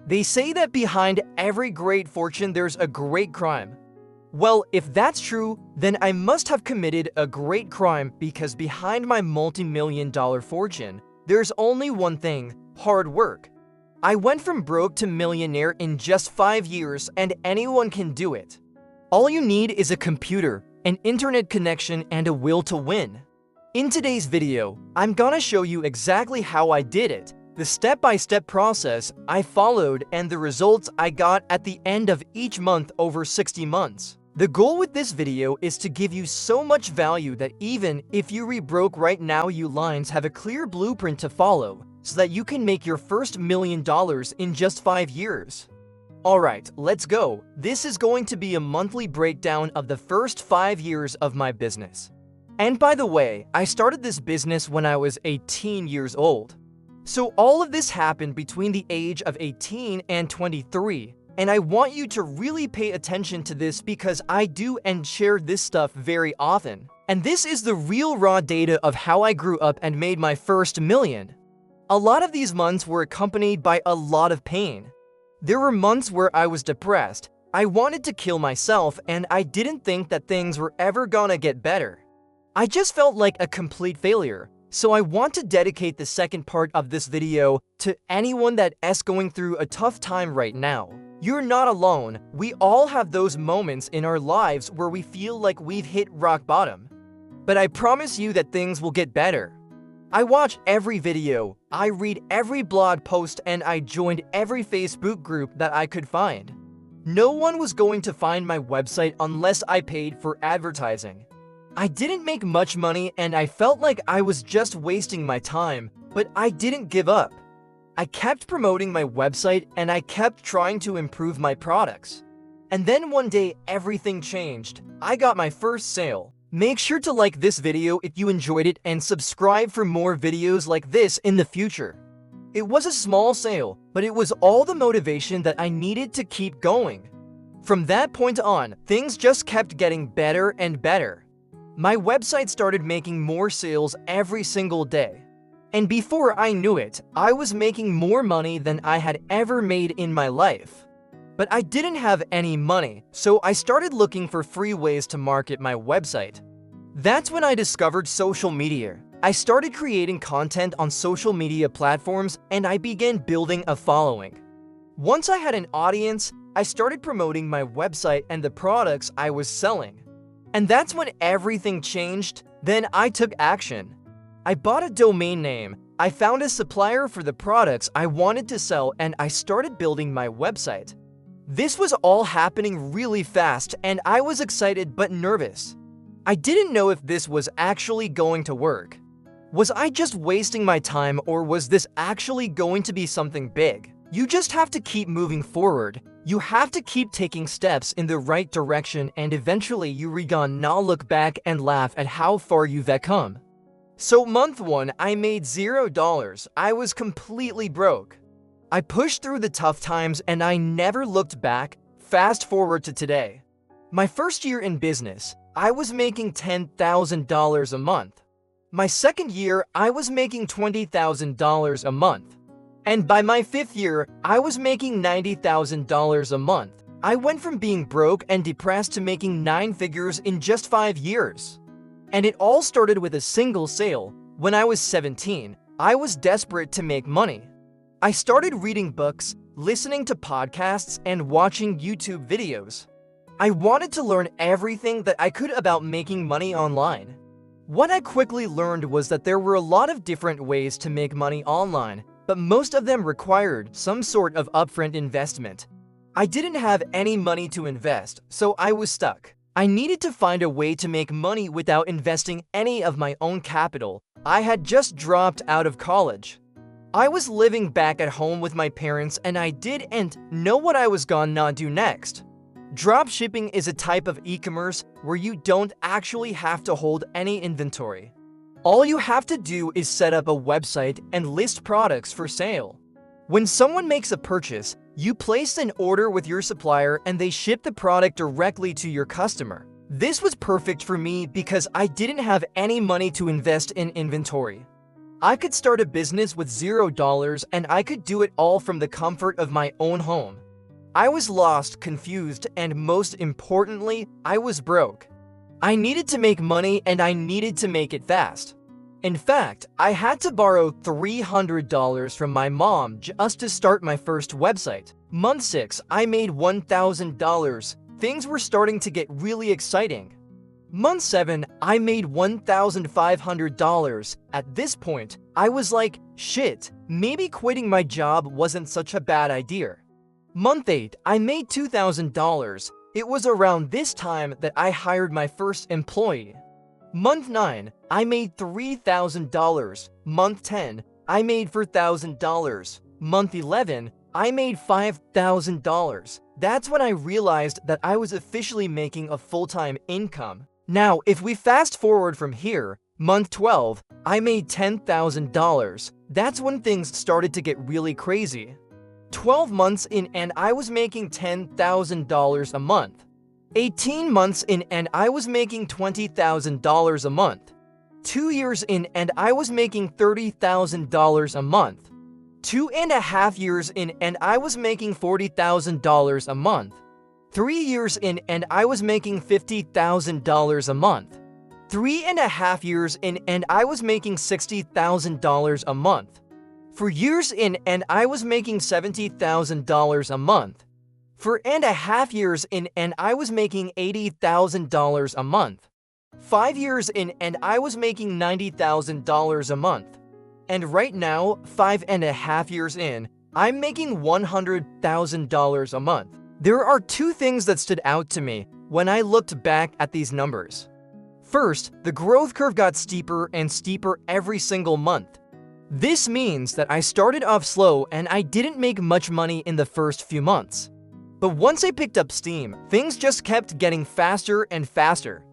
They say that behind every great fortune there's a great crime. Well, if that's true, then I must have committed a great crime because behind my multi-million-dollar fortune, there's only one thing: hard work. I went from broke to millionaire in just 5 years, and anyone can do it. All you need is a computer, an internet connection, and a will to win. In today's video, I'm gonna show you exactly how I did it, the step-by-step process I followed, and the results I got at the end of each month over 60 months. The goal with this video is to give you so much value that even if you re-broke right now, you lines have a clear blueprint to follow so that you can make your first $1 million in just 5 years. Alright, let's go. This is going to be a monthly breakdown of the first 5 years of my business. And by the way, I started this business when I was 18 years old. So all of this happened between the age of 18 and 23. And I want you to really pay attention to this because I do and share this stuff very often. And this is the real raw data of how I grew up and made my first million. A lot of these months were accompanied by a lot of pain. There were months where I was depressed, I wanted to kill myself, and I didn't think that things were ever gonna get better. I just felt like a complete failure. So I want to dedicate the second part of this video to anyone that's going through a tough time right now. You're not alone. We all have those moments in our lives where we feel like we've hit rock bottom. But I promise you that things will get better. I watch every video, I read every blog post, and I joined every Facebook group that I could find. No one was going to find my website unless I paid for advertising. I didn't make much money and I felt like I was just wasting my time, but I didn't give up. I kept promoting my website and I kept trying to improve my products. And then one day, everything changed. I got my first sale. Make sure to like this video if you enjoyed it and subscribe for more videos like this in the future. It was a small sale, but it was all the motivation that I needed to keep going. From that point on, things just kept getting better and better. My website started making more sales every single day. And before I knew it, I was making more money than I had ever made in my life. But I didn't have any money, so I started looking for free ways to market my website. That's when I discovered social media. I started creating content on social media platforms and I began building a following. Once I had an audience, I started promoting my website and the products I was selling. And that's when everything changed. Then I took action. I bought a domain name, I found a supplier for the products I wanted to sell, and I started building my website. This was all happening really fast and I was excited but nervous. I didn't know if this was actually going to work. Was I just wasting my time or was this actually going to be something big? You just have to keep moving forward. You have to keep taking steps in the right direction and eventually you're gonna look back and laugh at how far you've come. So month 1, I made $0. I was completely broke. I pushed through the tough times and I never looked back. Fast forward to today. My first year in business, I was making $10,000 a month. My second year, I was making $20,000 a month. And by my 5th year, I was making $90,000 a month. I went from being broke and depressed to making 9 figures in just 5 years. And it all started with a single sale. When I was 17, I was desperate to make money. I started reading books, listening to podcasts, and watching YouTube videos. I wanted to learn everything that I could about making money online. What I quickly learned was that there were a lot of different ways to make money online, but most of them required some sort of upfront investment. I didn't have any money to invest, so I was stuck. I needed to find a way to make money without investing any of my own capital. I had just dropped out of college. I was living back at home with my parents and I didn't know what I was gonna do next. Dropshipping is a type of e-commerce where you don't actually have to hold any inventory. All you have to do is set up a website and list products for sale. When someone makes a purchase, you place an order with your supplier and they ship the product directly to your customer. This was perfect for me because I didn't have any money to invest in inventory. I could start a business with $0 and I could do it all from the comfort of my own home. I was lost, confused, and most importantly, I was broke. I needed to make money and I needed to make it fast. In fact, I had to borrow $300 from my mom just to start my first website. Month 6, I made $1,000. Things were starting to get really exciting. Month 7, I made $1,500. At this point, I was like, shit, maybe quitting my job wasn't such a bad idea. Month 8, I made $2,000. It was around this time that I hired my first employee. Month 9, I made $3,000. Month 10, I made $4,000. Month 11, I made $5,000. That's when I realized that I was officially making a full-time income. Now, if we fast forward from here, month 12, I made $10,000. That's when things started to get really crazy. 12 months in and I was making $10,000 a month. 18 months in and I was making $20,000 a month. 2 years in and I was making $30,000 a month. 2.5 years in and I was making $40,000 a month. 3 years in and I was making $50,000 a month. 3.5 years in and I was making $60,000 a month. 4 years in and I was making $70,000 a month. 4.5 years in and I was making $80,000 a month. 5 years in and I was making $90,000 a month. And right now, 5.5 years in, I'm making $100,000 a month. There are two things that stood out to me when I looked back at these numbers. First, the growth curve got steeper and steeper every single month. This means that I started off slow and I didn't make much money in the first few months. But once I picked up steam, things just kept getting faster and faster.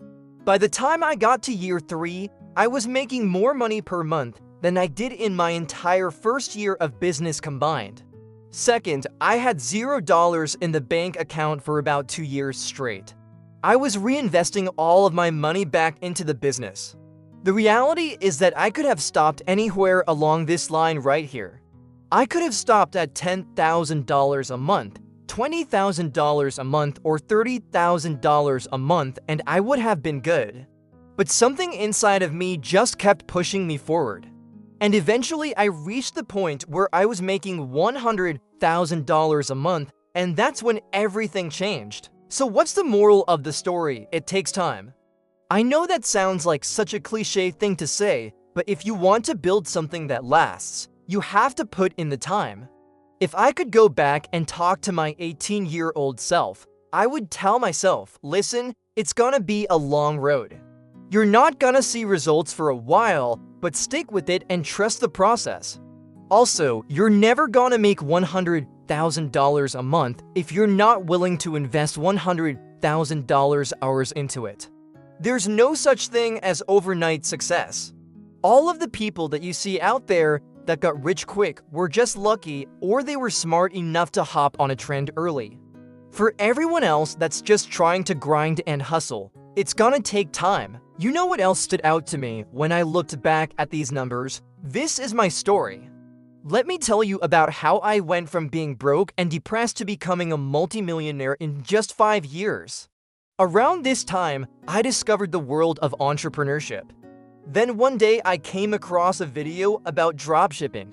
By the time I got to year 3, I was making more money per month than I did in my entire first year of business combined. Second, I had $0 in the bank account for about 2 years straight. I was reinvesting all of my money back into the business. The reality is that I could have stopped anywhere along this line right here. I could have stopped at $10,000 a month, $20,000 a month, or $30,000 a month, and I would have been good. But something inside of me just kept pushing me forward. And eventually I reached the point where I was making $100,000 a month, and that's when everything changed. So what's the moral of the story? It takes time. I know that sounds like such a cliche thing to say, but if you want to build something that lasts, you have to put in the time. If I could go back and talk to my 18-year-old self, I would tell myself, listen, it's gonna be a long road. You're not gonna see results for a while, but stick with it and trust the process. Also, you're never gonna make $100,000 a month if you're not willing to invest $100,000 hours into it. There's no such thing as overnight success. All of the people that you see out there that got rich quick were just lucky, or they were smart enough to hop on a trend early. For everyone else that's just trying to grind and hustle, it's gonna take time. You know what else stood out to me when I looked back at these numbers? This is my story. Let me tell you about how I went from being broke and depressed to becoming a multimillionaire in just 5 years. Around this time, I discovered the world of entrepreneurship. Then one day I came across a video about dropshipping.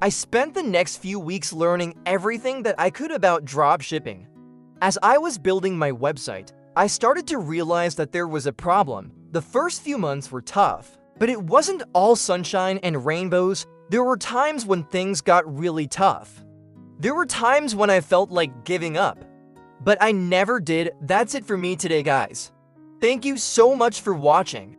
I spent the next few weeks learning everything that I could about dropshipping. As I was building my website, I started to realize that there was a problem. The first few months were tough, but it wasn't all sunshine and rainbows. There were times when things got really tough. There were times when I felt like giving up. But I never did. That's it for me today, guys. Thank you so much for watching.